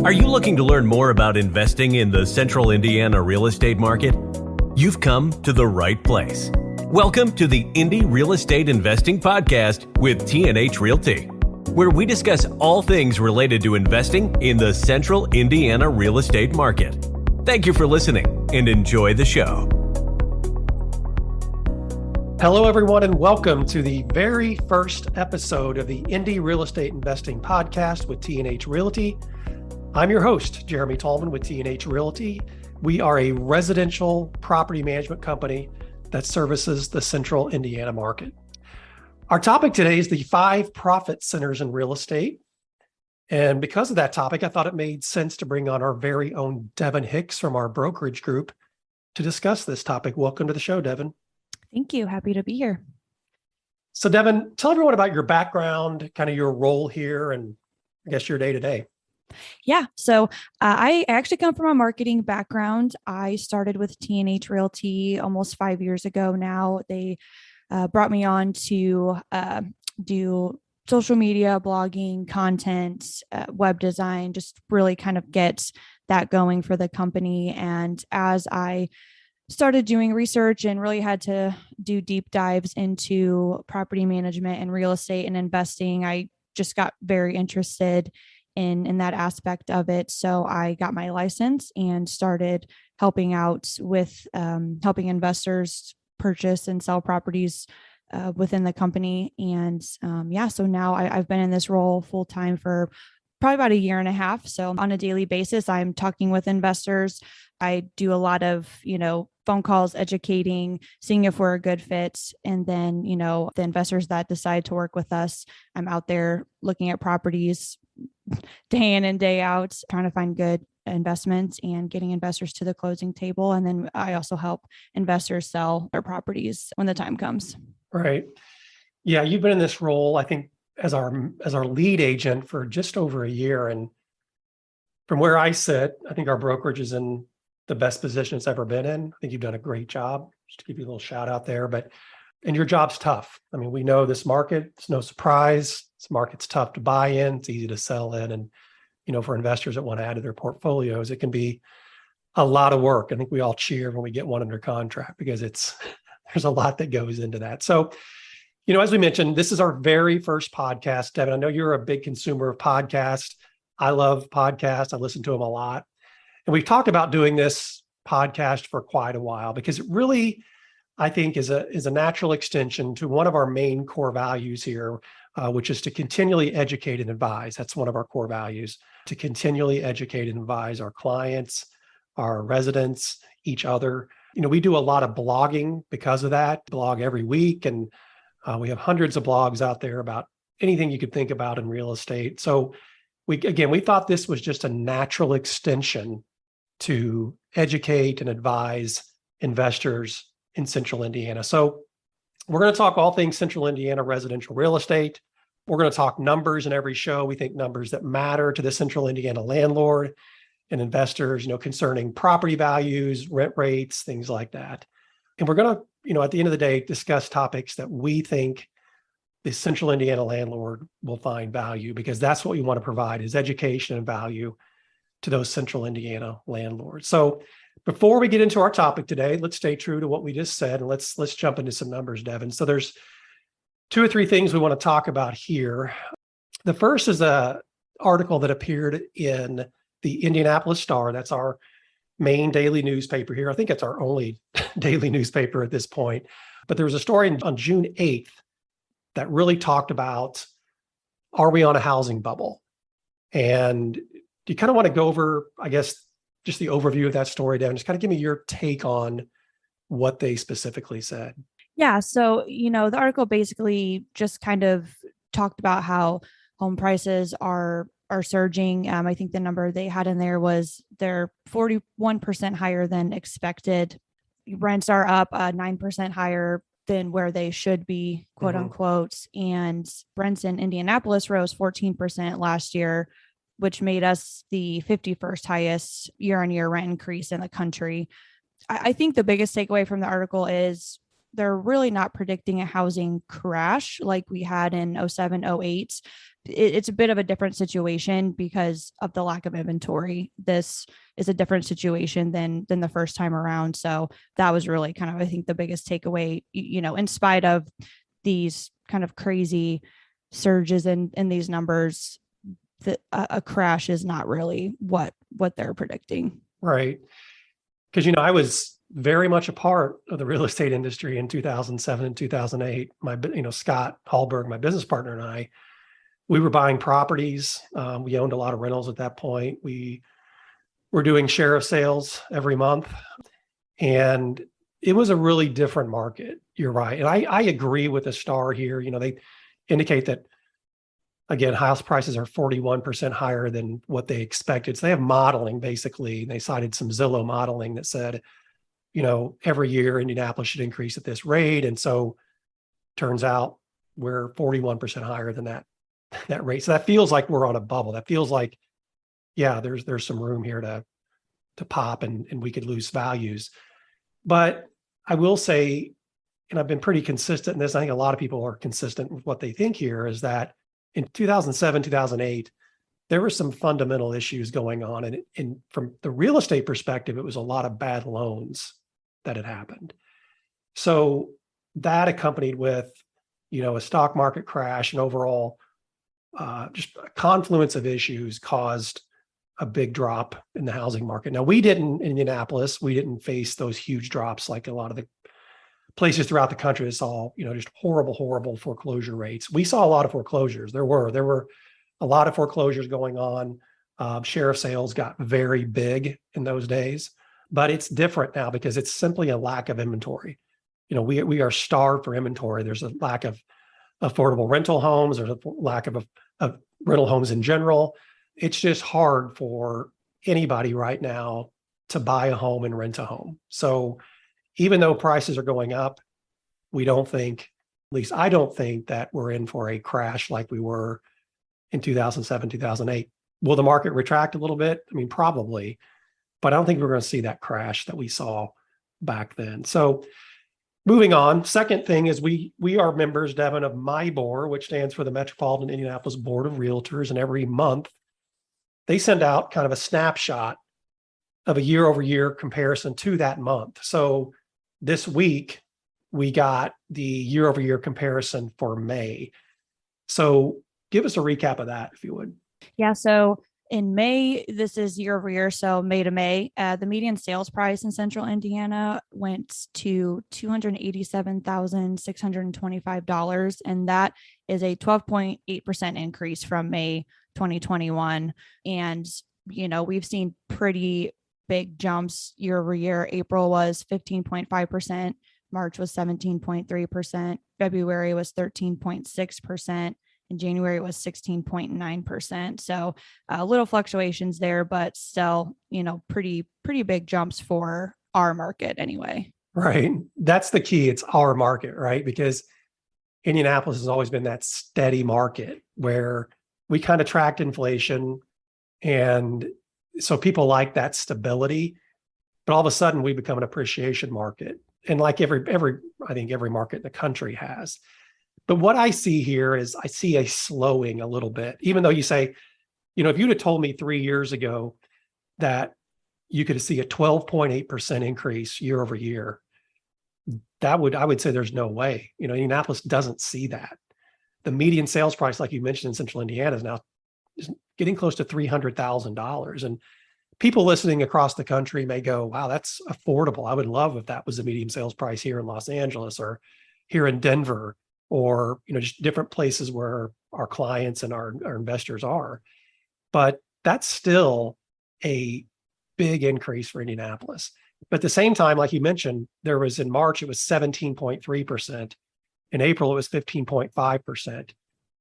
Are you looking to learn more about investing in the central Indiana real estate market? You've come to the right place. Welcome to the Indy Real Estate Investing Podcast with T&H Realty, where we discuss all things related to investing in the central Indiana real estate market. Thank you for listening and enjoy the show. Hello, everyone, and welcome to the very first episode of the Indy Real Estate Investing Podcast with T&H Realty. I'm your host, Jeremy Tallman with T&H Realty. We are a residential property management company that services the central Indiana market. Our topic today is the 5 profit centers in real estate. And because of that topic, I thought it made sense to bring on our very own Devin Hicks from our brokerage group to discuss this topic. Welcome to the show, Devin. Thank you. Happy to be here. So Devin, tell everyone about your background, kind of your role here, and I guess your day-to-day. Yeah. So I actually come from a marketing background. I started with T&H Realty almost 5 years ago now. They brought me on to do social media, blogging, content, web design, just really kind of get that going for the company. And as I started doing research and really had to do deep dives into property management and real estate and investing, I just got very interested in that aspect of it. So I got my license and started helping out with helping investors purchase and sell properties within the company. And so now I've been in this role full time for probably about a year and a half. So on a daily basis, I'm talking with investors. I do a lot of, phone calls, educating, seeing if we're a good fit. And then, the investors that decide to work with us, I'm out there looking at properties day in and day out, trying to find good investments and getting investors to the closing table. And then I also help investors sell their properties when the time comes. Right. Yeah, you've been in this role, I think, as our lead agent for just over a year. And from where I sit, I think our brokerage is in the best position it's ever been in. I think you've done a great job. Just to give you a little shout out there, and your job's tough. I mean, we know this market, it's no surprise. This market's tough to buy in. It's easy to sell in. And, for investors that want to add to their portfolios, it can be a lot of work. I think we all cheer when we get one under contract because there's a lot that goes into that. So, as we mentioned, this is our very first podcast. Devin, I know you're a big consumer of podcasts. I love podcasts. I listen to them a lot. And we've talked about doing this podcast for quite a while because it really, I think, is a natural extension to one of our main core values here, which is to continually educate and advise. That's one of our core values, to continually educate and advise our clients, our residents, each other. We do a lot of blogging because of that, blog every week. And we have hundreds of blogs out there about anything you could think about in real estate. So we thought this was just a natural extension to educate and advise investors in central Indiana. So we're going to talk all things central Indiana residential real estate. We're going to talk numbers in every show. We think numbers that matter to the central Indiana landlord and investors, concerning property values, rent rates, things like that. And we're going to, at the end of the day, discuss topics that we think the central Indiana landlord will find value, because that's what we want to provide, is education and value to those central Indiana landlords. So before we get into our topic today, let's stay true to what we just said, and let's jump into some numbers, Devin. So there's 2 or 3 things we want to talk about here. The first is an article that appeared in the Indianapolis Star. That's our main daily newspaper here. I think it's our only daily newspaper at this point. But there was a story on June 8th that really talked about, are we on a housing bubble? And do you kind of want to go over, I guess, just the overview of that story, Devin? Just kind of give me your take on what they specifically said. Yeah. So, the article basically just kind of talked about how home prices are surging. I think the number they had in there was they're 41% higher than expected. Rents are up 9% higher than where they should be, quote unquote. And rents in Indianapolis rose 14% last year, which made us the 51st highest year-on-year rent increase in the country. I think the biggest takeaway from the article is they're really not predicting a housing crash like we had in 07, 08. It's a bit of a different situation because of the lack of inventory. This is a different situation than the first time around. So that was really kind of, I think, the biggest takeaway, in spite of these kind of crazy surges in these numbers, that a crash is not really what they're predicting. Right. Because, I was very much a part of the real estate industry in 2007 and 2008. Scott Hallberg, my business partner, and I, we were buying properties. We owned a lot of rentals at that point. We were doing share of sales every month. And it was a really different market. You're right. And I agree with the star here. They indicate that, again, house prices are 41% higher than what they expected. So they have modeling, basically. They cited some Zillow modeling that said, every year Indianapolis should increase at this rate. And so turns out we're 41% higher than that rate. So that feels like we're on a bubble. That feels like, yeah, there's some room here to pop and we could lose values. But I will say, and I've been pretty consistent in this, I think a lot of people are consistent with what they think here, is that in 2007, 2008, there were some fundamental issues going on. And from the real estate perspective, it was a lot of bad loans that had happened. So that accompanied with, a stock market crash and overall just a confluence of issues caused a big drop in the housing market. Now, in Indianapolis, we didn't face those huge drops like a lot of the places throughout the country that saw, just horrible foreclosure rates. We saw a lot of foreclosures. There were a lot of foreclosures going on. Share of sales got very big in those days, but it's different now because it's simply a lack of inventory. We are starved for inventory. There's a lack of affordable rental homes. There's a lack of rental homes in general. It's just hard for anybody right now to buy a home and rent a home. So even though prices are going up, we don't think, at least I don't think, that we're in for a crash like we were in 2007, 2008. Will the market retract a little bit? I mean, probably, but I don't think we're going to see that crash that we saw back then. So moving on, second thing is we are members, Devin, of MIBOR, which stands for the Metropolitan Indianapolis Board of Realtors. And every month they send out kind of a snapshot of a year over year comparison to that month. So this week we got the year over year comparison for May. So give us a recap of that, if you would. Yeah. So in May, this is year over year. So May to May, the median sales price in central Indiana went to $287,625. And that is a 12.8% increase from May 2021. And, we've seen pretty big jumps year over year. April was 15.5%. March was 17.3%. February was 13.6%. And January was 16.9%. So little fluctuations there, but still, pretty big jumps for our market anyway. Right. That's the key. It's our market, right? Because Indianapolis has always been that steady market where we kind of tracked inflation. And so people like that stability, but all of a sudden we become an appreciation market. And like I think every market in the country has. But what I see here is I see a slowing a little bit, even though you say, if you'd have told me 3 years ago that you could see a 12.8% increase year over year, I would say there's no way. Indianapolis doesn't see that. The median sales price, like you mentioned in central Indiana, is now getting close to $300,000. And people listening across the country may go, wow, that's affordable. I would love if that was the median sales price here in Los Angeles or here in Denver, or just different places where our clients and our investors are. But that's still a big increase for Indianapolis. But at the same time, like you mentioned, there was in March, it was 17.3%. In April, it was 15.5%.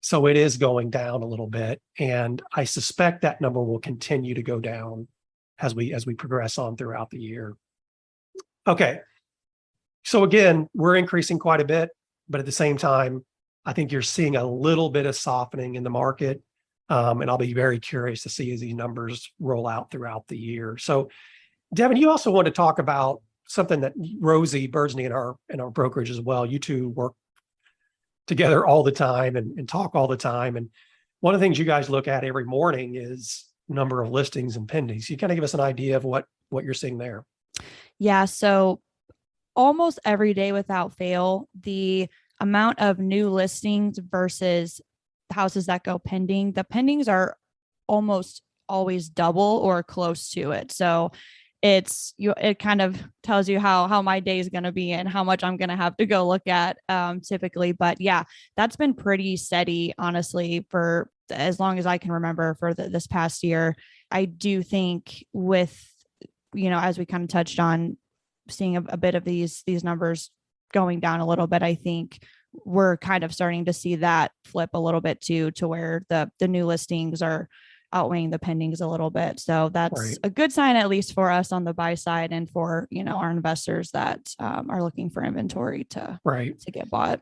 So it is going down a little bit. And I suspect that number will continue to go down as we progress on throughout the year. Okay. So again, we're increasing quite a bit. But at the same time, I think you're seeing a little bit of softening in the market. And I'll be very curious to see as these numbers roll out throughout the year. So, Devin, you also want to talk about something that Rosie Bergsney in our brokerage as well. You two work together all the time and talk all the time. And one of the things you guys look at every morning is number of listings and pendings. You kind of give us an idea of what you're seeing there. Yeah. So almost every day without fail, the amount of new listings versus houses that go pending, the pendings are almost always double or close to it. So it kind of tells you how my day is going to be and how much I'm going to have to go look at typically. But yeah, that's been pretty steady, honestly, for as long as I can remember for this past year. I do think with, as we kind of touched on, seeing a bit of these numbers going down a little bit, I think we're kind of starting to see that flip a little bit to where the new listings are outweighing the pendings a little bit. So that's Right. a good sign, at least for us on the buy side and for, our investors that are looking for inventory to get bought.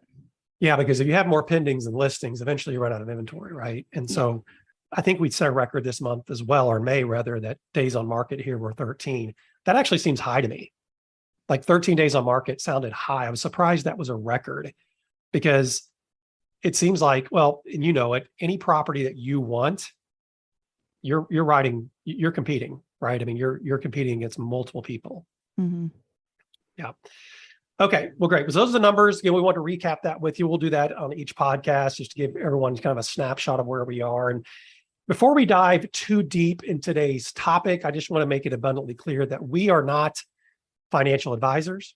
Yeah, because if you have more pendings than listings, eventually you run out of inventory, right? And so I think we set a record this month as well, or May rather, that days on market here were 13. That actually seems high to me. Like 13 days on market sounded high. I was surprised that was a record because it seems like, well, and any property that you want, you're competing, right? I mean, you're competing against multiple people. Mm-hmm. Yeah. Okay. Well, great. So those are the numbers. Again, we want to recap that with you. We'll do that on each podcast just to give everyone kind of a snapshot of where we are. And before we dive too deep in today's topic, I just want to make it abundantly clear that we are not financial advisors.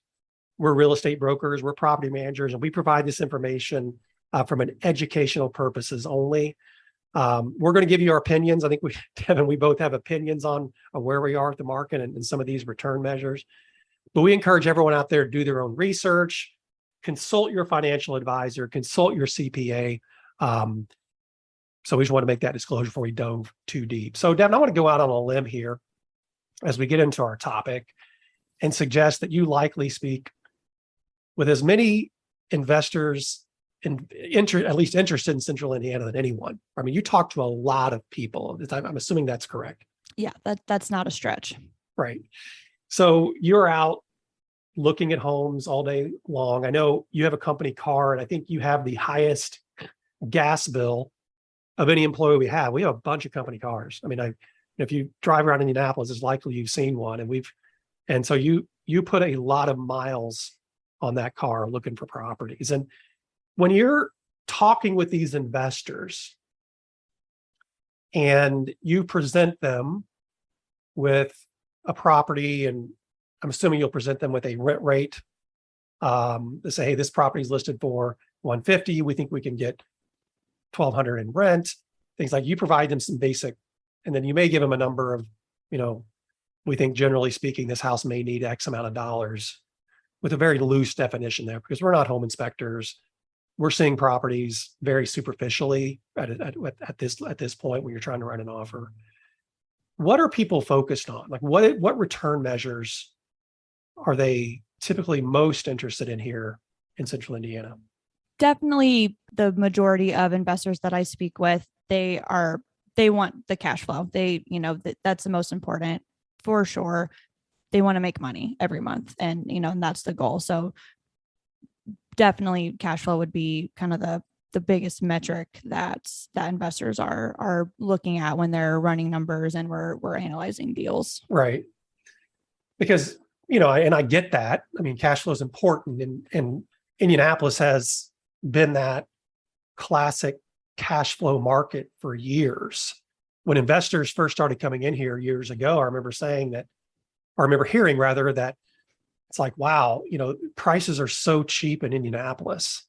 We're real estate brokers. We're property managers, and we provide this information from an educational purposes only. We're going to give you our opinions. I think we both have opinions on where we are at the market and some of these return measures. But we encourage everyone out there to do their own research, consult your financial advisor, consult your CPA. So we just want to make that disclosure before we dove too deep. So Devin, I want to go out on a limb here as we get into our topic and suggest that you likely speak with as many investors at least interested in Central Indiana than anyone. I mean, you talk to a lot of people. I'm assuming that's correct. Yeah, that's not a stretch. Right. So you're out looking at homes all day long. I know you have a company car, and I think you have the highest gas bill of any employee we have. We have a bunch of company cars. I mean, if you drive around Indianapolis, it's likely you've seen one. And so you put a lot of miles on that car looking for properties. And when you're talking with these investors and you present them with a property, and I'm assuming you'll present them with a rent rate, to say, hey, this property is listed for $150. We think we can get $1,200 in rent. Things like, you provide them some basic, and then you may give them a number of, we think generally speaking, this house may need X amount of dollars, with a very loose definition there, because we're not home inspectors. We're seeing properties very superficially at this point when you're trying to write an offer. What are people focused on? Like what return measures are they typically most interested in here in Central Indiana? Definitely the majority of investors that I speak with, they want the cash flow. That's the most important for sure. They want to make money every month, and that's the goal. So definitely cash flow would be kind of the biggest metric that investors are looking at when they're running numbers and we're analyzing deals. Right. Because, and I get that. I mean, cash flow is important, and Indianapolis has been that classic cash flow market for years. When investors first started coming in here years ago, I remember hearing that it's like, wow, prices are so cheap in Indianapolis,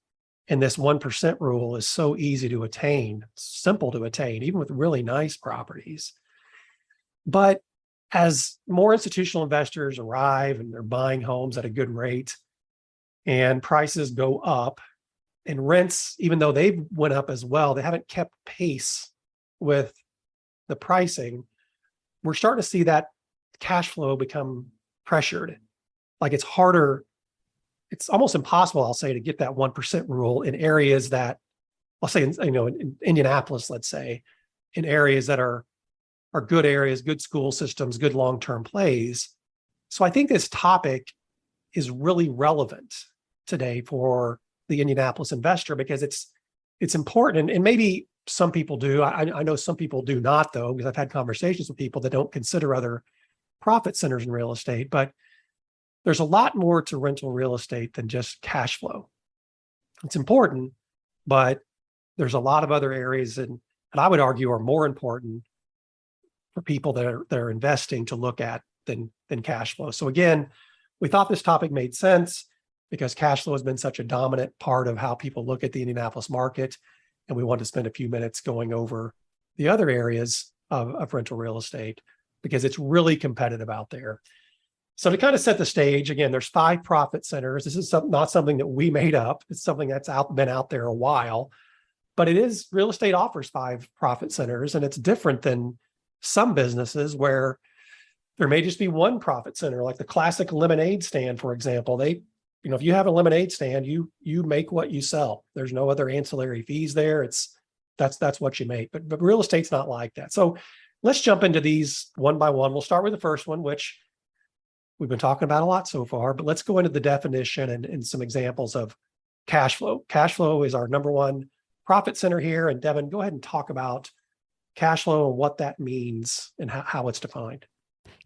and this 1% rule is so easy to attain, simple to attain, even with really nice properties. But as more institutional investors arrive and they're buying homes at a good rate, and prices go up, and rents, even though they've went up as well, they haven't kept pace with the pricing. We're starting to see that cash flow become pressured. Like it's harder, it's almost impossible, I'll say, to get that 1% rule in areas that, I'll say, in Indianapolis, let's say, in areas that are good areas, good school systems, good long-term plays. So I think this topic is really relevant today for the Indianapolis investor because it's important. And maybe some people do. I know some people do not, though, because I've had conversations with people that don't consider other profit centers in real estate. But there's a lot more to rental real estate than just cash flow. It's important, but there's a lot of other areas and I would argue are more important for people that are investing to look at than cash flow. So again, we thought this topic made sense because cash flow has been such a dominant part of how people look at the Indianapolis market. And we want to spend a few minutes going over the other areas of rental real estate because it's really competitive out there. So to kind of set the stage, again, there's 5 profit centers. This is not something that we made up. It's something that's been out there a while, but it is real estate offers 5 profit centers, and it's different than some businesses where there may just be one profit center, like the classic lemonade stand, for example. If you have a lemonade stand, you make what you sell. There's no other ancillary fees there. That's what you make. But real estate's not like that. So let's jump into these one by one. We'll start with the first one, which we've been talking about a lot so far, but let's go into the definition and some examples of cash flow. Cash flow is our number one profit center here. And Devin, go ahead and talk about cash flow and what that means and how it's defined.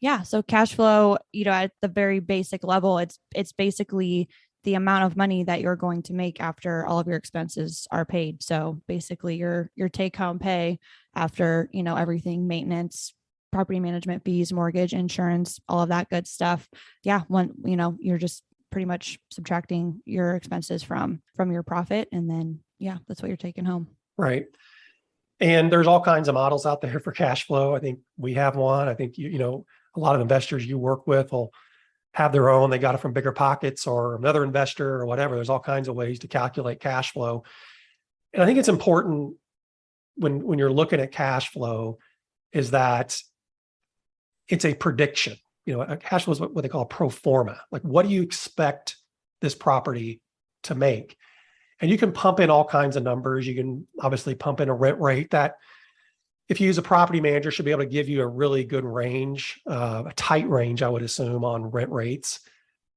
Yeah. So cash flow, at the very basic level, it's basically the amount of money that you're going to make after all of your expenses are paid. So basically your take home pay after, everything, maintenance, property management fees, mortgage, insurance, all of that good stuff. Yeah. When, you're just pretty much subtracting your expenses from your profit. And then, yeah, that's what you're taking home. Right. And there's all kinds of models out there for cash flow. I think we have one. I think, a lot of investors you work with will have their own. They got it from Bigger Pockets or another investor or whatever. There's all kinds of ways to calculate cash flow. And I think it's important when you're looking at cash flow is that it's a prediction. A cash flow is what they call a pro forma. Like, what do you expect this property to make? And you can pump in all kinds of numbers. You can obviously pump in a rent rate that, if you use a property manager, should be able to give you a really good range, a tight range, I would assume, on rent rates.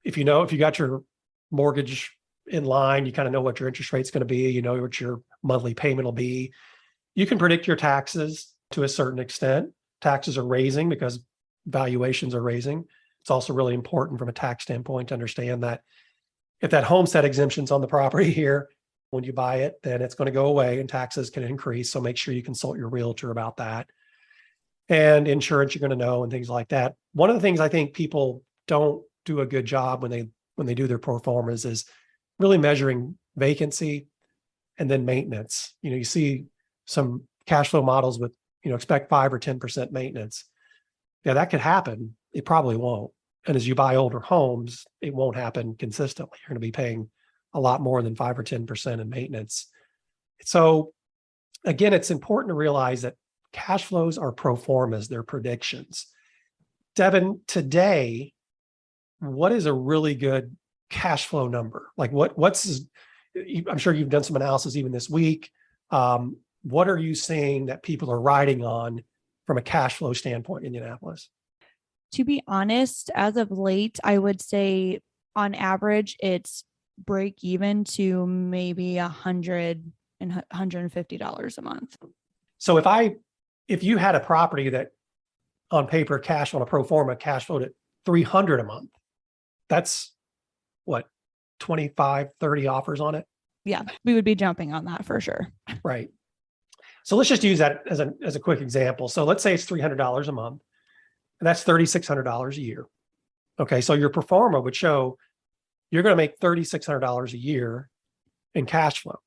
If you got your mortgage in line, you kind of know what your interest rate's going to be, you know what your monthly payment will be. You can predict your taxes to a certain extent. Taxes are raising because valuations are raising. It's also really important from a tax standpoint to understand that if that homestead exemption's on the property here, when you buy it, then it's going to go away and taxes can increase. So make sure you consult your realtor about that. And insurance, you're going to know, and things like that. One of the things I think people don't do a good job when they do their pro formas is really measuring vacancy and then maintenance. You see some cash flow models with, expect 5 or 10% maintenance. Yeah, that could happen. It probably won't. And as you buy older homes, it won't happen consistently. You're going to be paying a lot more than 5 or 10% in maintenance. So again, it's important to realize that cash flows are pro formas, they're predictions. Devin, today, what is a really good cash flow number? Like I'm sure you've done some analysis even this week. What are you seeing that people are riding on from a cash flow standpoint in Indianapolis? To be honest, as of late, I would say on average, it's break even to maybe $100 and $150 a month. So if you had a property that on paper cash on a pro forma cash flowed at $300 a month, that's what, 25, 30 offers on it? Yeah, we would be jumping on that for sure. Right. So let's just use that as a quick example. So let's say it's $300 a month, and that's $3,600 a year. Okay, so your pro forma would show you're going to make $3,600 a year in cash flow.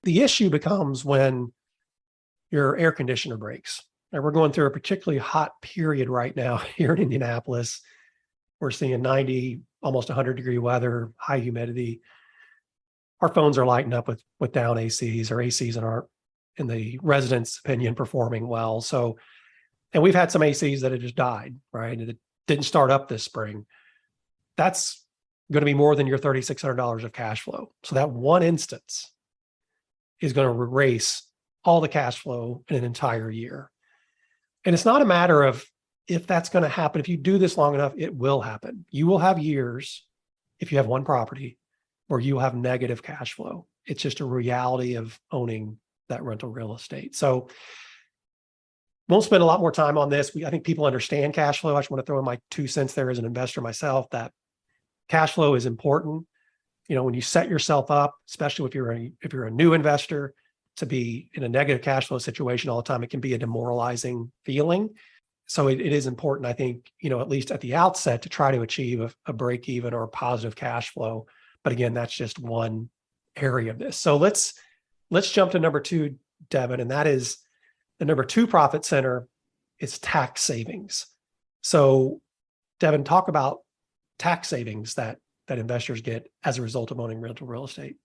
The issue becomes when your air conditioner breaks. And we're going through a particularly hot period right now here in Indianapolis. We're seeing 90, almost 100-degree weather, high humidity. Our phones are lighting up with down ACs or ACs that aren't, in the residents' opinion, performing well. So, and we've had some ACs that have just died, right? And it didn't start up this spring. That's going to be more than your $3,600 of cash flow. So that one instance is going to erase all the cash flow in an entire year. And it's not a matter of if that's going to happen. If you do this long enough, it will happen. You will have years if you have one property where you have negative cash flow. It's just a reality of owning that rental real estate. So won't spend a lot more time on this. I think people understand cash flow. I just want to throw in my 2 cents there as an investor myself, that cash flow is important. When you set yourself up, especially if you're a new investor, to be in a negative cash flow situation all the time, it can be a demoralizing feeling. So it is important, I think, at least at the outset, to try to achieve a break even or a positive cash flow. But again, that's just one area of this. So let's jump to number 2, Devin, and that is the number 2 profit center is tax savings. So Devin, talk about tax savings that investors get as a result of owning rental real estate.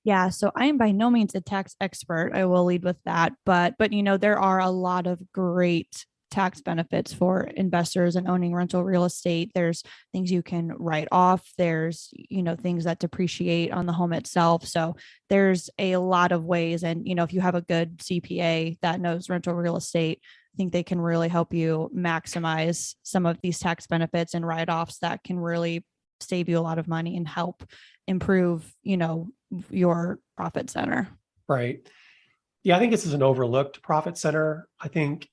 Yeah, so I am by no means a tax expert. I will lead with that, but there are a lot of great tax benefits for investors in owning rental real estate. There's things you can write off. There's, things that depreciate on the home itself. So there's a lot of ways. And, if you have a good CPA that knows rental real estate, I think they can really help you maximize some of these tax benefits and write-offs that can really save you a lot of money and help improve, your profit center. Right. Yeah, I think this is an overlooked profit center. I think,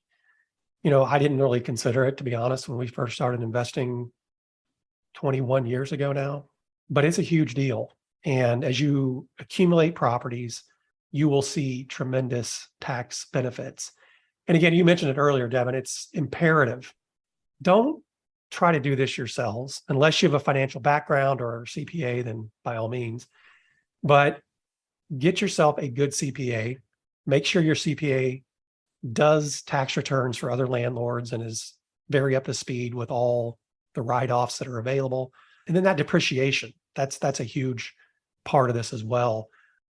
I didn't really consider it, to be honest, when we first started investing 21 years ago now, but it's a huge deal. And as you accumulate properties, you will see tremendous tax benefits. And again, you mentioned it earlier, Devin, it's imperative. Don't try to do this yourselves unless you have a financial background or CPA, then by all means. But get yourself a good CPA. Make sure your CPA does tax returns for other landlords and is very up to speed with all the write-offs that are available. And then that depreciation, that's a huge part of this as well,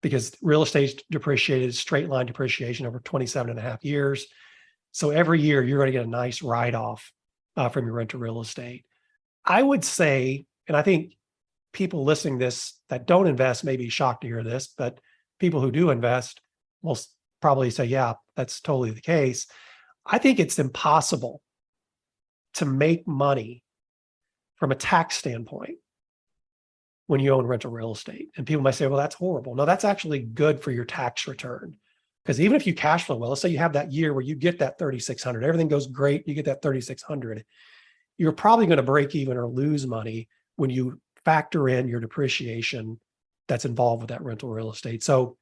because real estate depreciated straight line depreciation over 27 and a half years. So every year you're going to get a nice write-off from your rental real estate. I would say, and I think people listening to this that don't invest may be shocked to hear this, but people who do invest will probably say, yeah, that's totally the case. I think it's impossible to make money from a tax standpoint when you own rental real estate. And people might say, well, that's horrible. No, that's actually good for your tax return. Because even if you cash flow well, let's say you have that year where you get that 3,600, everything goes great, you get that 3,600, you're probably going to break even or lose money when you factor in your depreciation that's involved with that rental real estate. So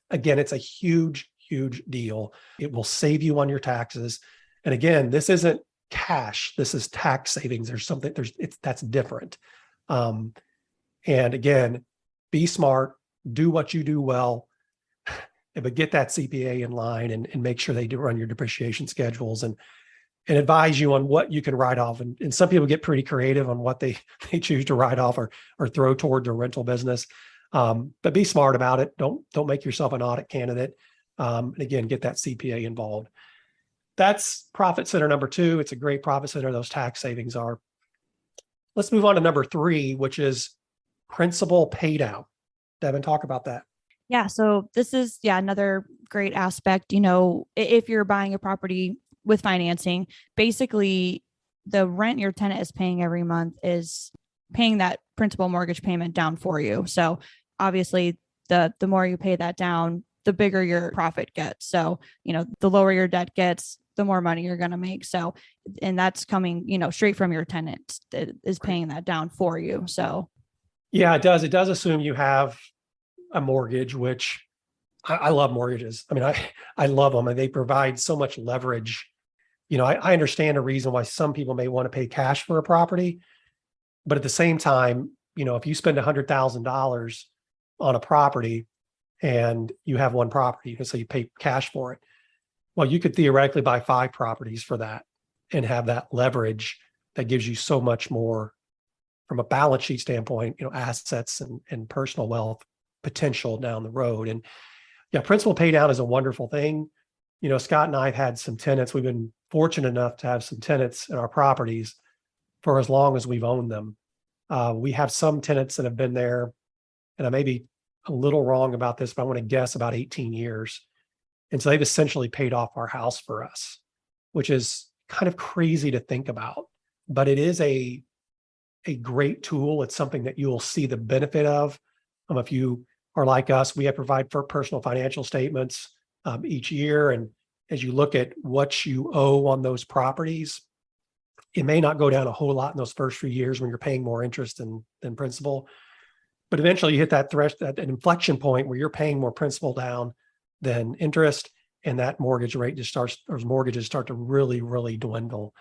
again, it's a huge, huge deal. It will save you on your taxes. And again, this isn't cash. This is tax savings. That's different. And again, be smart, do what you do well, but get that CPA in line and make sure they do run your depreciation schedules and advise you on what you can write off. And some people get pretty creative on what they choose to write off or throw toward their rental business. But be smart about it. Don't make yourself an audit candidate. And again, get that CPA involved. That's profit center number 2. It's a great profit center. Those tax savings are. Let's move on to number 3, which is principal paydown. Devin, talk about that. Yeah. So this is, another great aspect. If you're buying a property with financing, basically the rent your tenant is paying every month is paying that principal mortgage payment down for you. So obviously the more you pay that down, the bigger your profit gets. So, the lower your debt gets, the more money you're going to make. So, and that's coming, straight from your tenant that is paying that down for you. So. Yeah, it does. It does assume you have a mortgage, which I love mortgages. I mean, I love them and they provide so much leverage. I understand a reason why some people may want to pay cash for a property, but at the same time, if you spend $100,000 on a property and you have one property, so you pay cash for it, well, you could theoretically buy 5 properties for that and have that leverage that gives you so much more from a balance sheet standpoint, assets and personal wealth potential down the road. And yeah, principal pay down is a wonderful thing. Scott and I have had some tenants. We've been fortunate enough to have some tenants in our properties for as long as we've owned them. We have some tenants that have been there, and I may be a little wrong about this, but I want to guess about 18 years. And so they've essentially paid off our house for us, which is kind of crazy to think about, but it is a a great tool. It's something that you'll see the benefit of. If you are like us, we have provide for personal financial statements each year. And as you look at what you owe on those properties, it may not go down a whole lot in those first few years when you're paying more interest than principal. But eventually you hit that that inflection point where you're paying more principal down than interest, and that mortgage rate just starts, or mortgages start to really, really dwindle.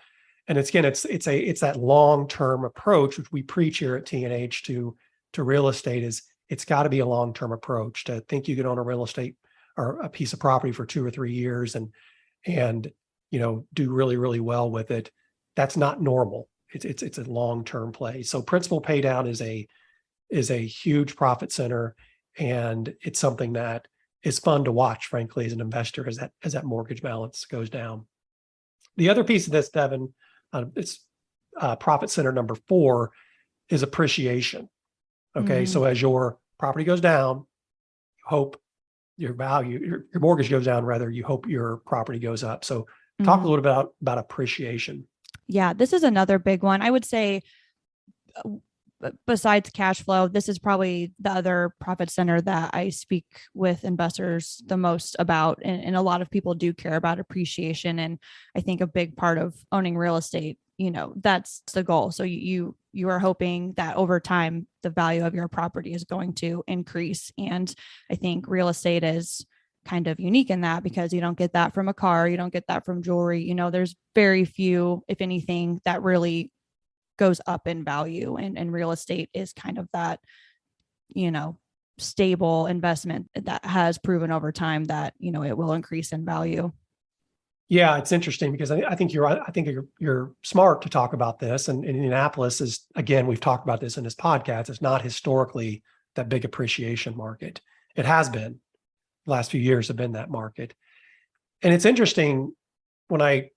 And it's that long-term approach, which we preach here at T&H to real estate, is it's got to be a long-term approach. To think you can own a real estate or a piece of property for 2 or 3 years and do really, really well with it, that's not normal. It's a long-term play. So principal pay down is a huge profit center, and it's something that is fun to watch, frankly, as an investor, as that mortgage balance goes down. The other piece of this, Devin, it's profit center number 4 is appreciation. Okay, so as your property goes down, you hope your value, your mortgage goes down, rather, you hope your property goes up. So talk a little bit about appreciation. Yeah, this is another big one. I would say, besides cash flow, this is probably the other profit center that I speak with investors the most about. And a lot of people do care about appreciation. And I think a big part of owning real estate, that's the goal. So you are hoping that over time, the value of your property is going to increase. And I think real estate is kind of unique in that, because you don't get that from a car, you don't get that from jewelry. There's very few, if anything, that really goes up in value, and real estate is kind of that, stable investment that has proven over time that, it will increase in value. Yeah, it's interesting because I think you're smart to talk about this. And Indianapolis is, again, we've talked about this in this podcast, it's not historically that big appreciation market. It has been. The last few years have been that market. And it's interesting when I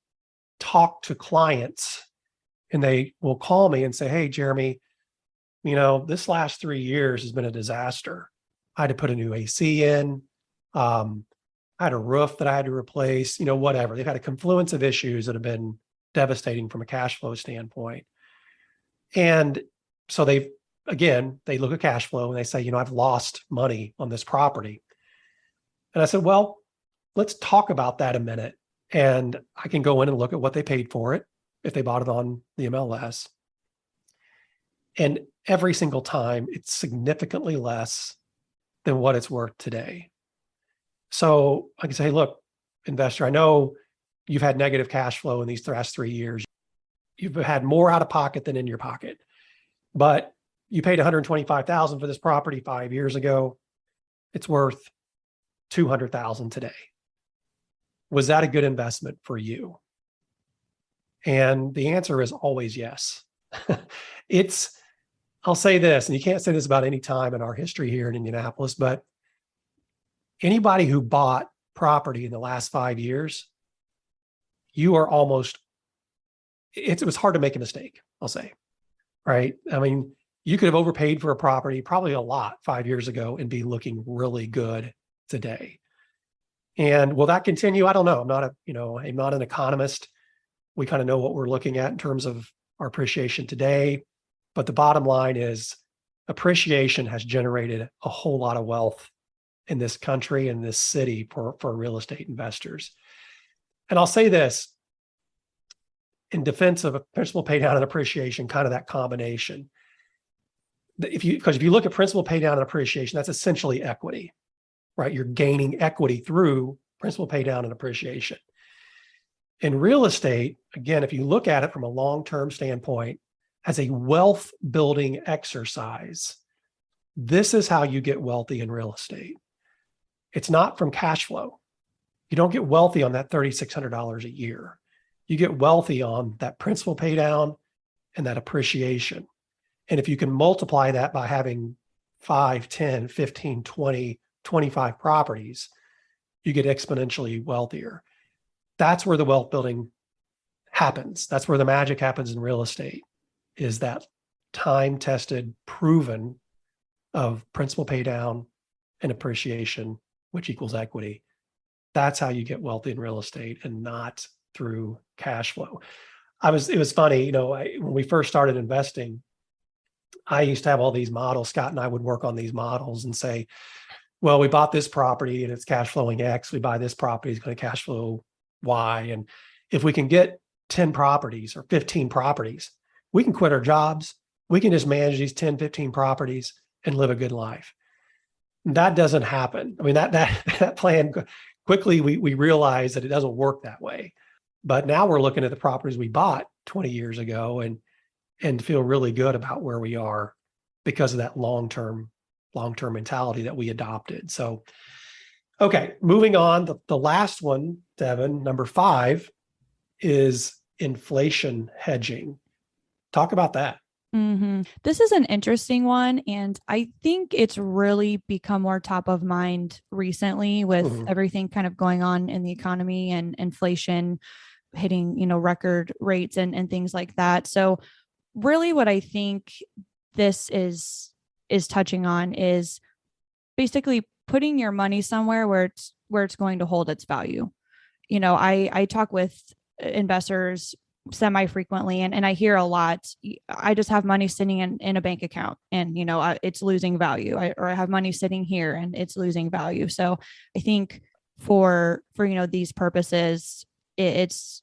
talk to clients and they will call me and say, "Hey, Jeremy, this last 3 years has been a disaster. I had to put a new AC in. I had a roof that I had to replace, whatever." They've had a confluence of issues that have been devastating from a cash flow standpoint. And so they look at cash flow and they say, "I've lost money on this property." And I said, "Well, let's talk about that a minute." And I can go in and look at what they paid for it if they bought it on the MLS. And every single time, it's significantly less than what it's worth today. So I can say, "Hey, look, investor, I know you've had negative cash flow in these last 3 years. You've had more out of pocket than in your pocket, but you paid $125,000 for this property 5 years ago. It's worth $200,000 today. Was that a good investment for you?" And the answer is always yes. I'll say this, and you can't say this about any time in our history here in Indianapolis, but anybody who bought property in the last 5 years, you are it was hard to make a mistake, I'll say, right? I mean, you could have overpaid for a property probably a lot 5 years ago and be looking really good today. And will that continue? I don't know. I'm not an economist. We kind of know what we're looking at in terms of our appreciation today. But the bottom line is appreciation has generated a whole lot of wealth in this country and this city for real estate investors. And I'll say this in defense of a principal pay down and appreciation, kind of that combination. Because if you look at principal pay down and appreciation, that's essentially equity, right? You're gaining equity through principal pay down and appreciation. In real estate, again, if you look at it from a long-term standpoint, as a wealth building exercise, this is how you get wealthy in real estate. It's not from cash flow. You don't get wealthy on that $3,600 a year. You get wealthy on that principal pay down and that appreciation. And if you can multiply that by having 5, 10, 15, 20, 25 properties, you get exponentially wealthier. That's where the wealth building happens. That's where the magic happens in real estate, is that time-tested, proven of principal pay down and appreciation, which equals equity. That's how you get wealthy in real estate, and not through cash flow. It was funny, when we first started investing, I used to have all these models. Scott and I would work on these models and say, well, we bought this property and it's cash flowing X. We buy this property, it's going to cash flow Y. And if we can get 10 properties or 15 properties, we can quit our jobs. We can just manage these 10, 15 properties and live a good life. That doesn't happen. I mean, that plan, quickly we realized that it doesn't work that way. But now we're looking at the properties we bought 20 years ago and feel really good about where we are because of that long-term mentality that we adopted. So, okay, moving on. The last one, Devin, number 5, is inflation hedging. Talk about that. This is an interesting one. And I think it's really become more top of mind recently with everything kind of going on in the economy and inflation hitting, record rates and things like that. So really what I think this is touching on is basically putting your money somewhere where it's going to hold its value. I talk with investors semi-frequently and I hear a lot, I just have money sitting in a bank account and it's losing value, or I have money sitting here and it's losing value. So I think for these purposes, it's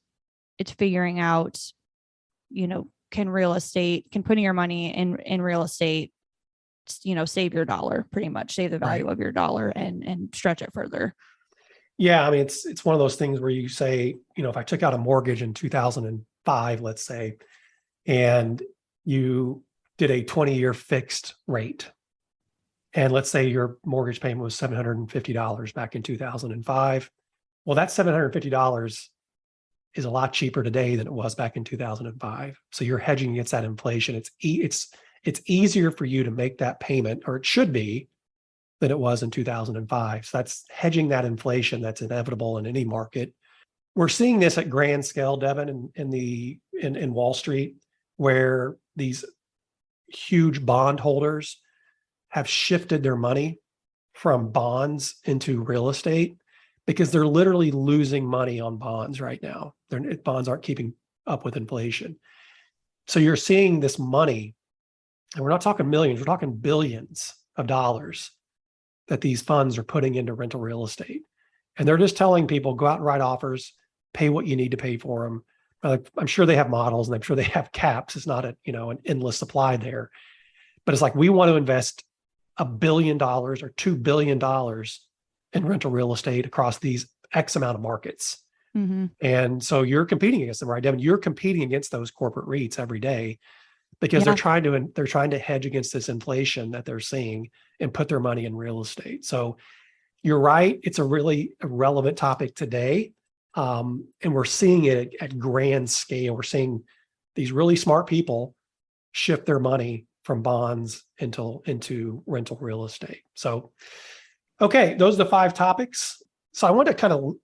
figuring out, can putting your money in real estate, save your dollar, pretty much save the value of your dollar and stretch it further. Yeah. I mean, it's one of those things where you say, if I took out a mortgage in 2005, let's say, and you did a 20-year fixed rate, and let's say your mortgage payment was $750 back in 2005. Well, that $750 is a lot cheaper today than it was back in 2005. So you're hedging against that inflation. It's easier for you to make that payment, or it should be, than it was in 2005. So that's hedging that inflation that's inevitable in any market. We're seeing this at grand scale, Devin, in Wall Street, where these huge bond holders have shifted their money from bonds into real estate because they're literally losing money on bonds right now. Bonds aren't keeping up with inflation. So you're seeing this money, and we're not talking millions, we're talking billions of dollars that these funds are putting into rental real estate. And they're just telling people, go out and write offers, pay what you need to pay for them. I'm sure they have models and I'm sure they have caps. It's not an endless supply there. But it's like, we want to invest $1 billion or $2 billion in rental real estate across these X amount of markets. And so you're competing against them, right, Devin? You're competing against those corporate REITs every day because they're trying to hedge against this inflation that they're seeing and put their money in real estate. So you're right. It's a really relevant topic today. And we're seeing it at grand scale. We're seeing these really smart people shift their money from bonds into rental real estate. So, okay, those are the 5 topics. So I want to kind of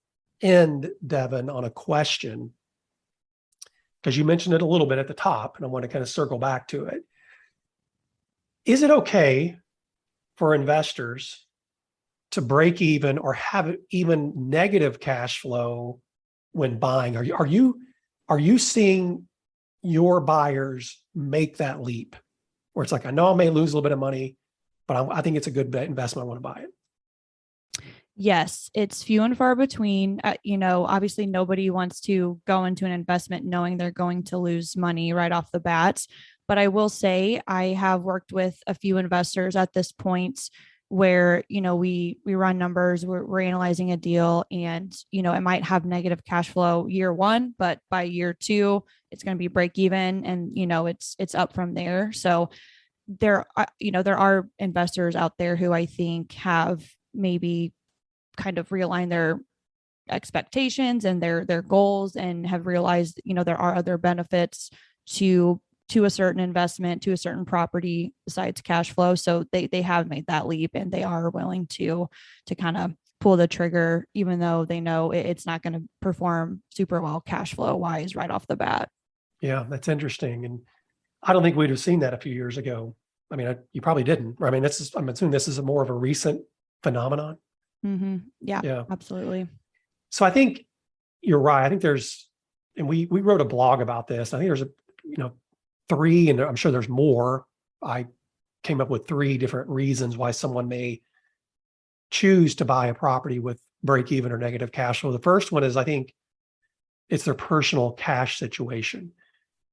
end, Devin, on a question, because you mentioned it a little bit at the top, and I want to kind of circle back to it. Is it okay for investors to break even or have even negative cash flow when buying? Are you seeing your buyers make that leap where it's like, I know I may lose a little bit of money, but I think it's a good investment. I want to buy it. Yes, it's few and far between. Obviously nobody wants to go into an investment knowing they're going to lose money right off the bat. But I will say I have worked with a few investors at this point where, we run numbers, we're analyzing a deal, and, it might have negative cash flow year 1, but by year 2, it's going to be break even, and, it's up from there. So there are investors out there who I think have maybe kind of realign their expectations and their goals and have realized, there are other benefits to a certain investment, to a certain property besides cash flow. So they have made that leap and they are willing to kind of pull the trigger, even though they know it's not going to perform super well cash flow wise right off the bat. Yeah, that's interesting. And I don't think we'd have seen that a few years ago. I mean, you probably didn't. I mean, I'm assuming this is more of a recent phenomenon. Yeah, absolutely. So I think you're right. I think and we wrote a blog about this. I think there's 3, and I'm sure there's more I came up with 3 different reasons why someone may choose to buy a property with break even or negative cash flow. The first one is, I think it's their personal cash situation.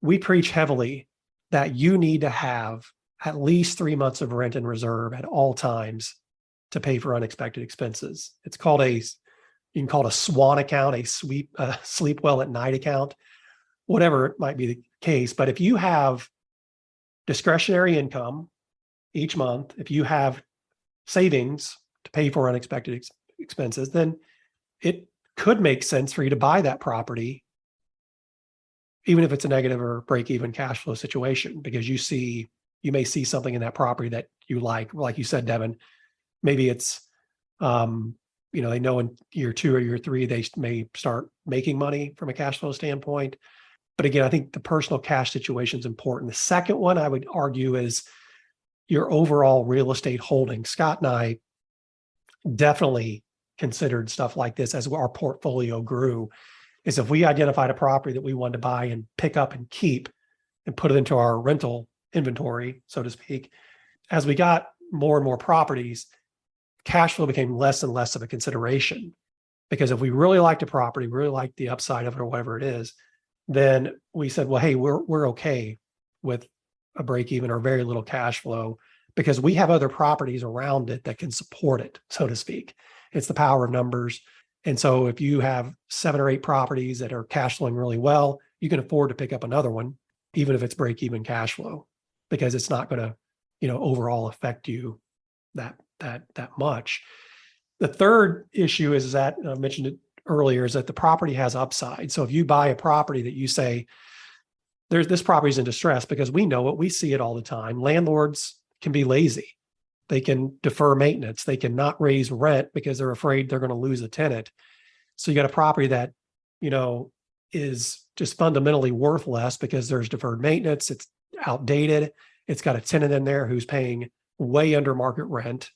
We preach heavily that you need to have at least 3 months of rent in reserve at all times to pay for unexpected expenses. It's called you can call it a SWAN account, a sleep well at night account, whatever it might be the case. But if you have discretionary income each month, if you have savings to pay for unexpected expenses, then it could make sense for you to buy that property, even if it's a negative or break-even cash flow situation, because you may see something in that property that you like you said, Devin. Maybe it's, they know in year 2 or year 3, they may start making money from a cash flow standpoint. But again, I think the personal cash situation is important. The second one I would argue is your overall real estate holdings. Scott and I definitely considered stuff like this as our portfolio grew, is if we identified a property that we wanted to buy and pick up and keep and put it into our rental inventory, so to speak, as we got more and more properties, cash flow became less and less of a consideration. Because if we really liked a property, really liked the upside of it or whatever it is, then we said, well, hey, we're okay with a break even or very little cash flow because we have other properties around it that can support it, so to speak. It's the power of numbers. And so if you have 7 or 8 properties that are cash flowing really well, you can afford to pick up another one, even if it's break even cash flow, because it's not going to, overall affect you that much. The third issue is that, I mentioned it earlier, is that the property has upside. So if you buy a property that you say, this property is in distress, because we know it, we see it all the time. Landlords can be lazy. They can defer maintenance. They can not raise rent because they're afraid they're going to lose a tenant. So you got a property that, is just fundamentally worth less because there's deferred maintenance. It's outdated. It's got a tenant in there who's paying way under market rent.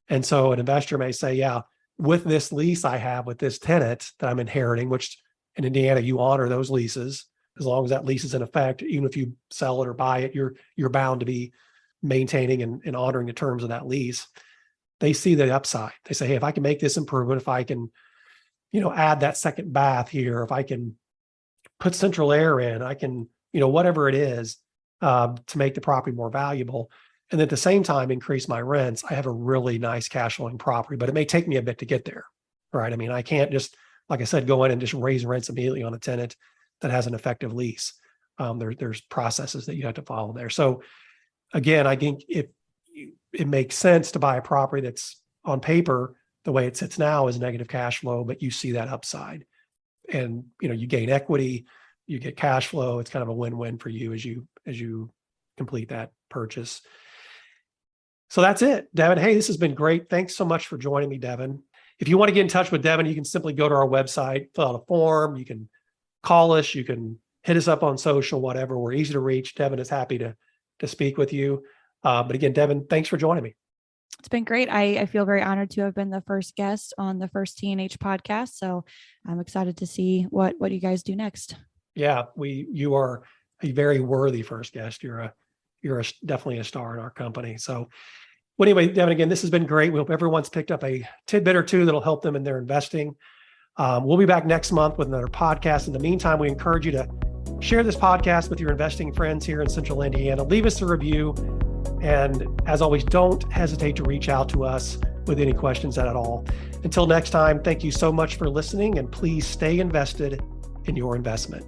And so an investor may say, yeah, with this lease I have with this tenant that I'm inheriting, which in Indiana, you honor those leases as long as that lease is in effect. Even if you sell it or buy it, you're bound to be maintaining and honoring the terms of that lease. They see the upside. They say, hey, if I can make this improvement, if I can, add that second bath here, if I can put central air in, I can, whatever it is, to make the property more valuable. And at the same time, increase my rents. I have a really nice cash flowing property, but it may take me a bit to get there, right? I mean, I can't just, like I said, go in and just raise rents immediately on a tenant that has an effective lease. There's processes that you have to follow there. So again, I think it makes sense to buy a property that's on paper, the way it sits now is negative cash flow, but you see that upside and, you gain equity, you get cash flow. It's kind of a win-win for you as you complete that purchase. So that's it, Devin. Hey, this has been great. Thanks so much for joining me, Devin. If you want to get in touch with Devin, you can simply go to our website, fill out a form. You can call us. You can hit us up on social, whatever. We're easy to reach. Devin is happy to speak with you. But again, Devin, thanks for joining me. It's been great. I feel very honored to have been the first guest on the first T&H podcast. So I'm excited to see what you guys do next. Yeah, you are a very worthy first guest. You're definitely a star in our company. So well, anyway, Devin, again, this has been great. We hope everyone's picked up a tidbit or two that'll help them in their investing. We'll be back next month with another podcast. In the meantime, we encourage you to share this podcast with your investing friends here in Central Indiana. Leave us a review. And as always, don't hesitate to reach out to us with any questions at all. Until next time, thank you so much for listening, and please stay invested in your investment.